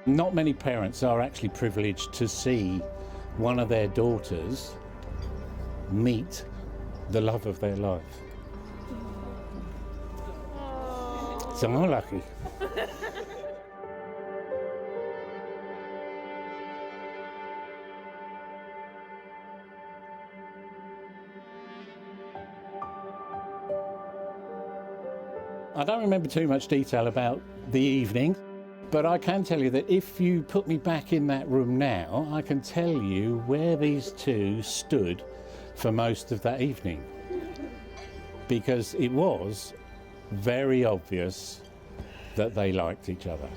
Not many parents are actually privileged to see one of their daughters meet the love of their life. So I'm lucky. I don't remember too much detail about the evening, but I can tell you that if you put me back in that room now, I can tell you where these two stood for most of that evening. Because it was very obvious that they liked each other.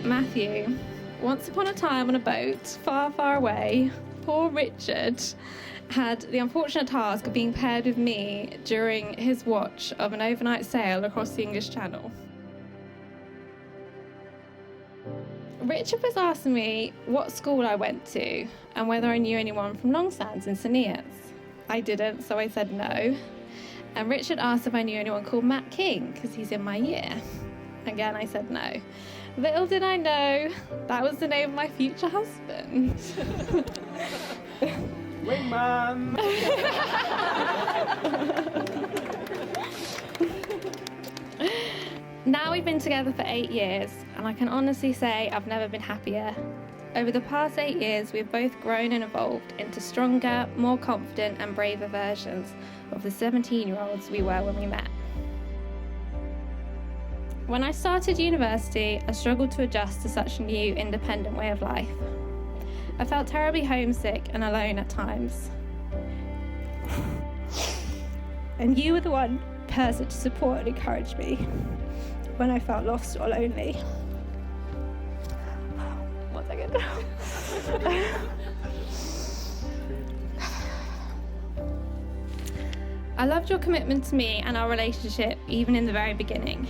Matthew, once upon a time on a boat far, far away, poor Richard had the unfortunate task of being paired with me during his watch of an overnight sail across the English Channel. Richard was asking me what school I went to and whether I knew anyone from Longstands in St Neots. I didn't, so I said no. And Richard asked if I knew anyone called Matt King, because he's in my year. Again, I said no. Little did I know, that was the name of my future husband. Wingman! Now we've been together for 8 years, and I can honestly say I've never been happier. Over the past 8 years, we've both grown and evolved into stronger, more confident and braver versions of the 17-year-olds we were when we met. When I started university, I struggled to adjust to such a new, independent way of life. I felt terribly homesick and alone at times. And you were the one person to support and encourage me when I felt lost or lonely. 1 second. I loved your commitment to me and our relationship even in the very beginning.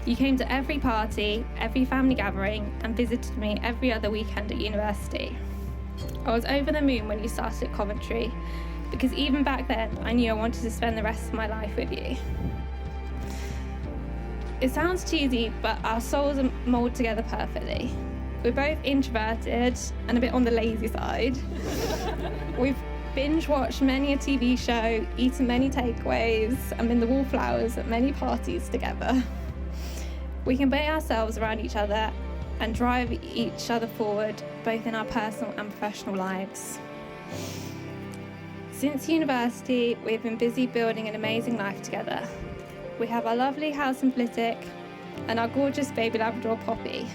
You came to every party, every family gathering, and visited me every other weekend at university. I was over the moon when you started at Coventry, because even back then, I knew I wanted to spend the rest of my life with you. It sounds cheesy, but our souls are moulded together perfectly. We're both introverted and a bit on the lazy side. We've binge-watched many a TV show, eaten many takeaways, and been the wallflowers at many parties together. We can bait ourselves around each other and drive each other forward, both in our personal and professional lives. Since university, we've been busy building an amazing life together. We have our lovely house in Flitwick and our gorgeous baby Labrador, Poppy.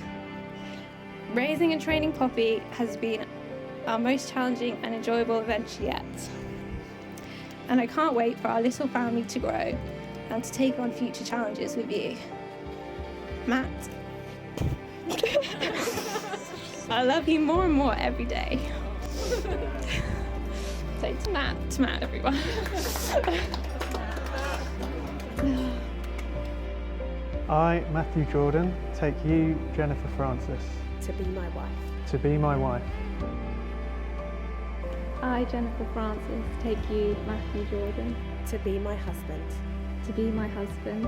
Raising and training Poppy has been our most challenging and enjoyable adventure yet. And I can't wait for our little family to grow and to take on future challenges with you. Matt, I love you more and more every day. Say to Matt, everyone. I, Matthew Jordan, take you, Jennifer Francis, to be my wife. to be my wife. I, Jennifer Francis, take you, Matthew Jordan, To be my husband. to be my husband.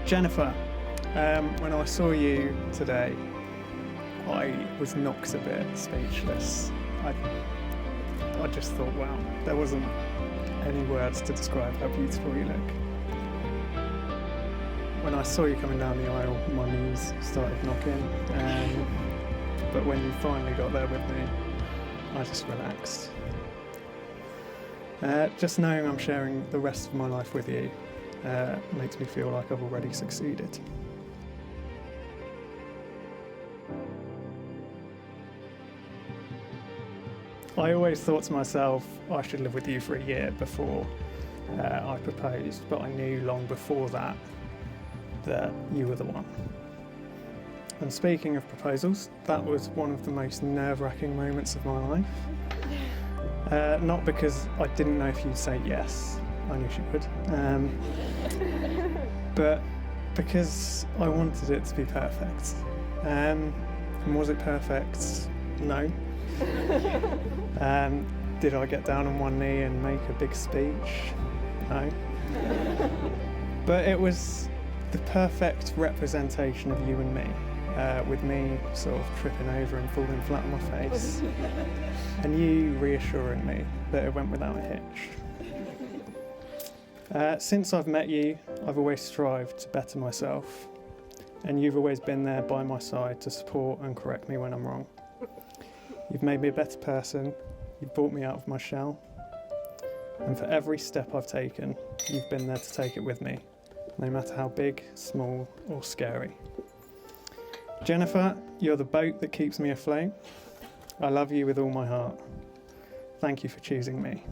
Jennifer, when I saw you today, I was knocked a bit speechless. I just thought, wow, there wasn't any words to describe how beautiful you look. When I saw you coming down the aisle, my knees started knocking, but when you finally got there with me, I just relaxed. Just knowing I'm sharing the rest of my life with you makes me feel like I've already succeeded. I always thought to myself, I should live with you for a year before I proposed, but I knew long before that you were the one. And speaking of proposals, that was one of the most nerve-wracking moments of my life. Not because I didn't know if you'd say yes. I knew she would. But because I wanted it to be perfect. And was it perfect? No. Did I get down on one knee and make a big speech? No. But it was the perfect representation of you and me, with me sort of tripping over and falling flat on my face, and you reassuring me that it went without a hitch. Since I've met you, I've always strived to better myself, and you've always been there by my side to support and correct me when I'm wrong. You've made me a better person, you've brought me out of my shell, and for every step I've taken, you've been there to take it with me, no matter how big, small, or scary. Jennifer, you're the boat that keeps me afloat. I love you with all my heart. Thank you for choosing me.